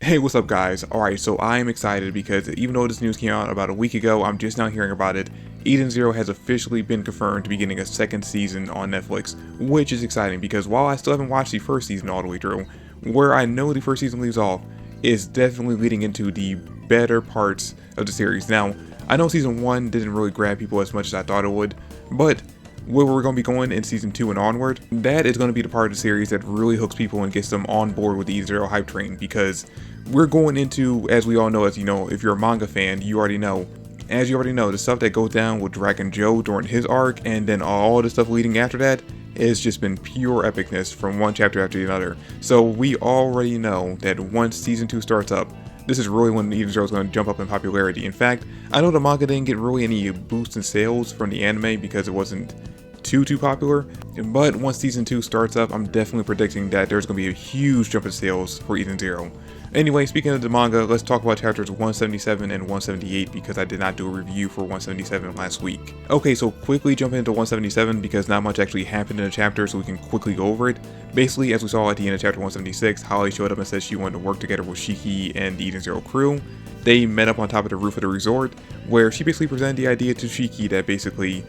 Hey, what's up guys? Alright, so I am excited because even though this news came out about a week ago, I'm just now hearing about it. Eden Zero has officially been confirmed to be getting a second season on Netflix, which is exciting because while I still haven't watched the first season all the way through, where I know the first season leaves off is definitely leading into the better parts of the series. Now, I know season 1 didn't really grab people as much as I thought it would, but where we're going to be going in season 2 and onward, that is going to be the part of the series that really hooks people and gets them on board with the Eden Zero hype train, because we're going into, as we all know, as you know, if you're a manga fan, you already know, the stuff that goes down with Dragon Joe during his arc, and then all the stuff leading after that, it's just been pure epicness from one chapter after another. So we already know that once season 2 starts up, this is really when Eden Zero is going to jump up in popularity. In fact, I know the manga didn't get really any boost in sales from the anime because it wasn't too popular, but once season 2 starts up, I'm definitely predicting that there's going to be a huge jump in sales for Eden Zero. Anyway, speaking of the manga, let's talk about chapters 177 and 178 because I did not do a review for 177 last week. Okay, so quickly jumping into 177 because not much actually happened in the chapter, so we can quickly go over it. Basically, as we saw at the end of chapter 176, Holly showed up and said she wanted to work together with Shiki and the Eden Zero crew. They met up on top of the roof of the resort, where she basically presented the idea to Shiki that basically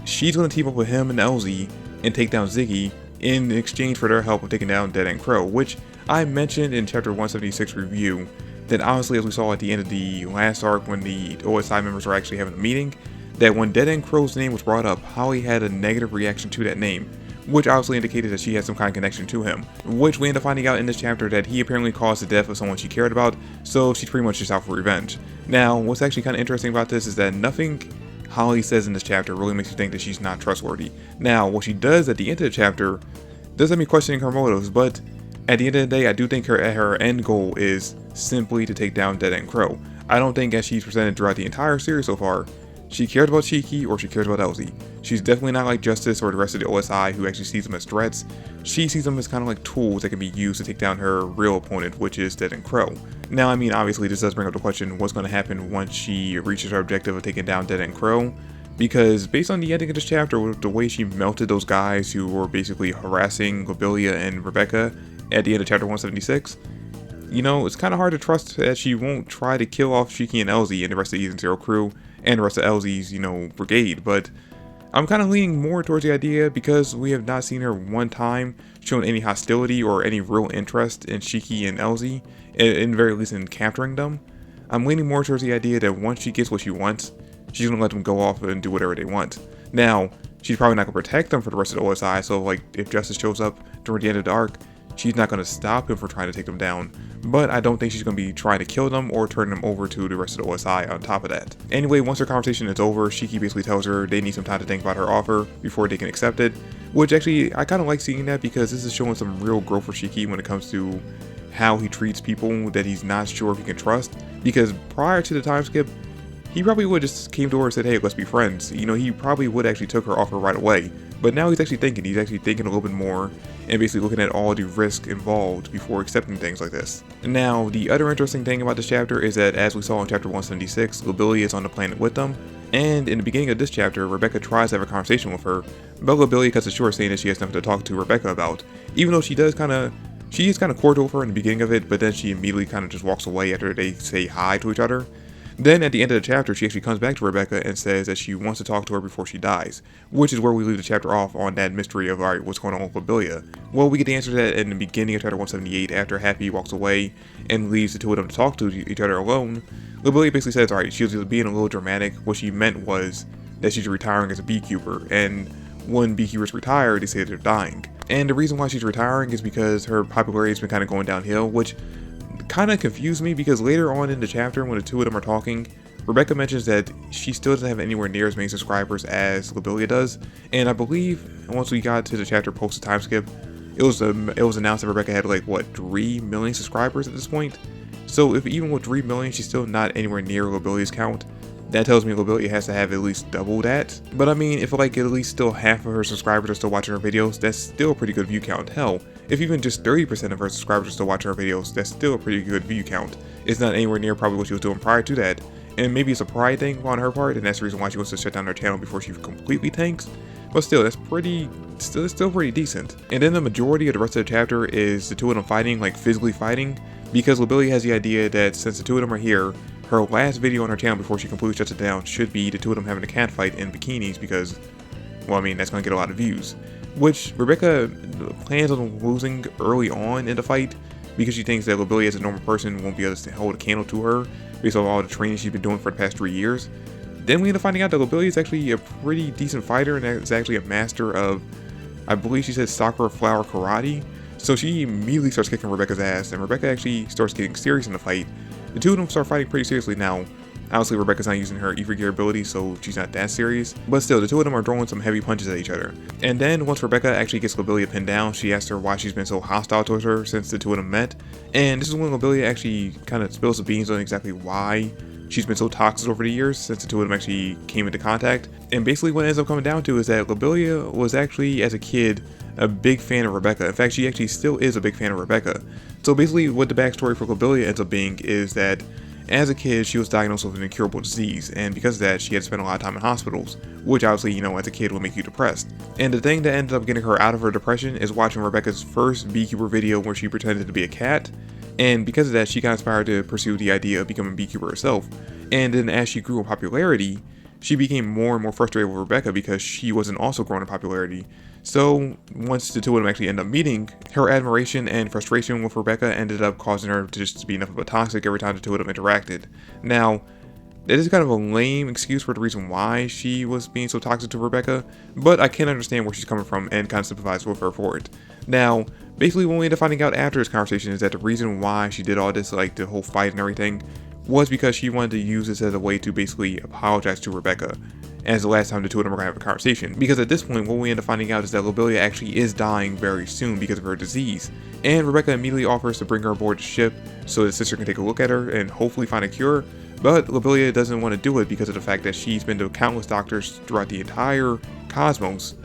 she's going to team up with him and LZ and take down Ziggy in exchange for their help with taking down Dead End Crow, which I mentioned in chapter 176 review that honestly, as we saw at the end of the last arc when the OSI members were actually having a meeting, that when Dead End Crow's name was brought up, Holly had a negative reaction to that name, which obviously indicated that she had some kind of connection to him, which we end up finding out in this chapter that he apparently caused the death of someone she cared about, so she's pretty much just out for revenge. Now, what's actually kind of interesting about this is that nothing Holly says in this chapter really makes you think that she's not trustworthy. Now, what she does at the end of the chapter does have me questioning her motives, but at the end of the day, I do think her end goal is simply to take down Dead End Crow. I don't think, as she's presented throughout the entire series so far, she cares about Shiki or she cares about LZ. She's definitely not like Justice or the rest of the OSI who actually sees them as threats. She sees them as kind of like tools that can be used to take down her real opponent, which is Dead End Crow. Now, I mean, obviously this does bring up the question, what's going to happen once she reaches her objective of taking down Dead End Crow? Because based on the ending of this chapter, with the way she melted those guys who were basically harassing Labilia and Rebecca at the end of chapter 176, you know, it's kind of hard to trust that she won't try to kill off Shiki and LZ and the rest of the Eden Zero crew and the rest of LZ's, you know, brigade, but I'm kind of leaning more towards the idea because we have not seen her one time shown any hostility or any real interest in Shiki and LZ, in very least in capturing them. I'm leaning more towards the idea that once she gets what she wants, she's going to let them go off and do whatever they want. Now, she's probably not going to protect them for the rest of the OSI, so like if Justice shows up during the end of the arc, she's not going to stop him from trying to take them down, but I don't think she's going to be trying to kill them or turn them over to the rest of the OSI on top of that. Anyway, once their conversation is over, Shiki basically tells her they need some time to think about her offer before they can accept it, which actually, I kind of like seeing that because this is showing some real growth for Shiki when it comes to how he treats people that he's not sure if he can trust, because prior to the time skip, he probably would just came to her and said, hey, let's be friends. You know, he probably would actually took her offer right away. But now he's actually thinking a little bit more and basically looking at all the risk involved before accepting things like this. Now, the other interesting thing about this chapter is that as we saw in chapter 176, Labilia is on the planet with them. And in the beginning of this chapter, Rebecca tries to have a conversation with her, but Labilia cuts it short saying that she has nothing to talk to Rebecca about. Even though she is kind of cordial with her in the beginning of it, but then she immediately kind of just walks away after they say hi to each other. Then at the end of the chapter, she actually comes back to Rebecca and says that she wants to talk to her before she dies, which is where we leave the chapter off on that mystery of, alright, what's going on with Labilia? Well, we get the answer to that in the beginning of chapter 178 after Happy walks away and leaves the two of them to talk to each other alone. Labilia basically says, alright, she was being a little dramatic. What she meant was that she's retiring as a beekeeper, and when beekeepers retire, they say they're dying. And the reason why she's retiring is because her popularity has been kind of going downhill, which kind of confused me because later on in the chapter when the two of them are talking, Rebecca mentions that she still doesn't have anywhere near as many subscribers as Labilia does, and I believe once we got to the chapter post the time skip, it was announced that Rebecca had like what 3 million subscribers at this point. So if even with 3 million she's still not anywhere near Labilia's count, that tells me Labilia has to have at least double that. But I mean, if like at least still half of her subscribers are still watching her videos, that's still a pretty good view count. Hell, if even just 30% of her subscribers are still watching her videos, that's still a pretty good view count. It's not anywhere near probably what she was doing prior to that. And maybe it's a pride thing on her part, and that's the reason why she wants to shut down her channel before she completely tanks. But still, that's still pretty decent. And then the majority of the rest of the chapter is the two of them fighting, like physically fighting. because Labilia has the idea that since the two of them are here, her last video on her channel before she completely shuts it down should be the two of them having a cat fight in bikinis because, well, I mean, that's going to get a lot of views. Which Rebecca plans on losing early on in the fight because she thinks that Labilia as a normal person won't be able to hold a candle to her based on all the training she's been doing for the past 3 years. Then we end up finding out that Labilia is actually a pretty decent fighter and is actually a master of, I believe she said, Sakura Flower Karate. So she immediately starts kicking Rebecca's ass, and Rebecca actually starts getting serious in the fight. The two of them start fighting pretty seriously now. Obviously, Rebecca's not using her Ether Gear ability, so she's not that serious. But still, the two of them are throwing some heavy punches at each other. And then, once Rebecca actually gets Labilia pinned down, she asks her why she's been so hostile towards her since the two of them met. And this is when Labilia actually kind of spills the beans on exactly why she's been so toxic over the years since the two of them actually came into contact. And basically what it ends up coming down to is that Labilia was actually, as a kid, a big fan of Rebecca. In fact, she actually still is a big fan of Rebecca. So basically what the backstory for Labilia ends up being is that as a kid, she was diagnosed with an incurable disease, and because of that, she had to spend a lot of time in hospitals, which obviously, you know, as a kid will make you depressed. And the thing that ended up getting her out of her depression is watching Rebecca's first beekeeper video where she pretended to be a cat, and because of that, she got inspired to pursue the idea of becoming a beekeeper herself. And then as she grew in popularity, she became more and more frustrated with Rebecca because she wasn't also growing in popularity. So once the two of them actually end up meeting, her admiration and frustration with Rebecca ended up causing her to just be enough of a toxic every time the two of them interacted. Now, that is kind of a lame excuse for the reason why she was being so toxic to Rebecca, but I can understand where she's coming from and kind of sympathize with her for it. Now, basically what we end up finding out after this conversation is that the reason why she did all this, like the whole fight and everything, was because she wanted to use this as a way to basically apologize to Rebecca, as the last time the two of them are going to have a conversation. Because at this point, what we end up finding out is that Labilia actually is dying very soon because of her disease, and Rebecca immediately offers to bring her aboard the ship so the sister can take a look at her and hopefully find a cure, but Labilia doesn't want to do it because of the fact that she's been to countless doctors throughout the entire cosmos,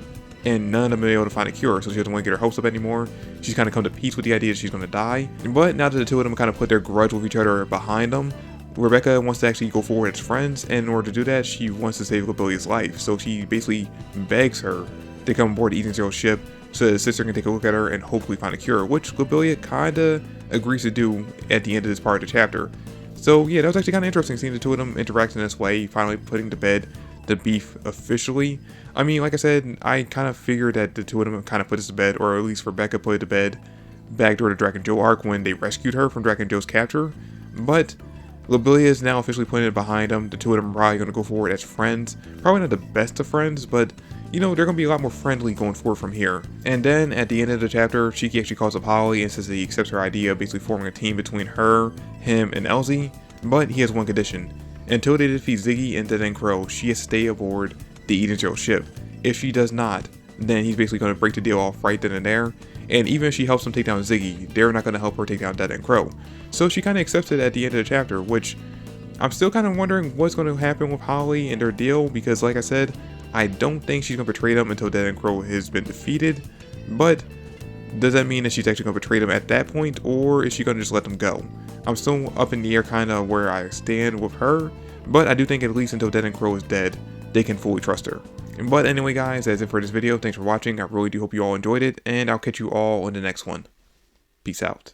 and none of them have been able to find a cure, so she doesn't want to get her hopes up anymore. She's kind of come to peace with the idea that she's going to die, but now that the two of them kind of put their grudge with each other behind them, Rebecca wants to actually go forward as friends, and in order to do that, she wants to save Labilia's life. So she basically begs her to come aboard the Eden Zero's ship so that the sister can take a look at her and hopefully find a cure, which Labilia kinda agrees to do at the end of this part of the chapter. So yeah, that was actually kind of interesting seeing the two of them interact in this way, finally putting to bed the beef officially. I mean, like I said, I kind of figured that the two of them kind of put this to bed, or at least Rebecca put it to bed back during the Dragon Joe arc when they rescued her from Dragon Joe's capture, but Labilia is now officially putting it behind them. The two of them are probably going to go forward as friends. Probably not the best of friends, but, you know, they're going to be a lot more friendly going forward from here. And then, at the end of the chapter, Shiki actually calls up Holly and says that he accepts her idea of basically forming a team between her, him, and Elsie. But he has one condition. Until they defeat Ziggy and Dead End Crow, she has to stay aboard the Eden Zero ship. If she does not, then he's basically going to break the deal off right then and there. And even if she helps him take down Ziggy, they're not going to help her take down Dead End Crow. So she kind of accepts it at the end of the chapter, which I'm still kind of wondering what's going to happen with Holly and their deal, because like I said, I don't think she's going to betray them until Dead End Crow has been defeated. But does that mean that she's actually going to betray them at that point, or is she going to just let them go? I'm still up in the air kind of where I stand with her, but I do think at least until Dead End Crow is dead, they can fully trust her. But anyway guys, that's it for this video. Thanks for watching. I really do hope you all enjoyed it, and I'll catch you all in the next one. Peace out.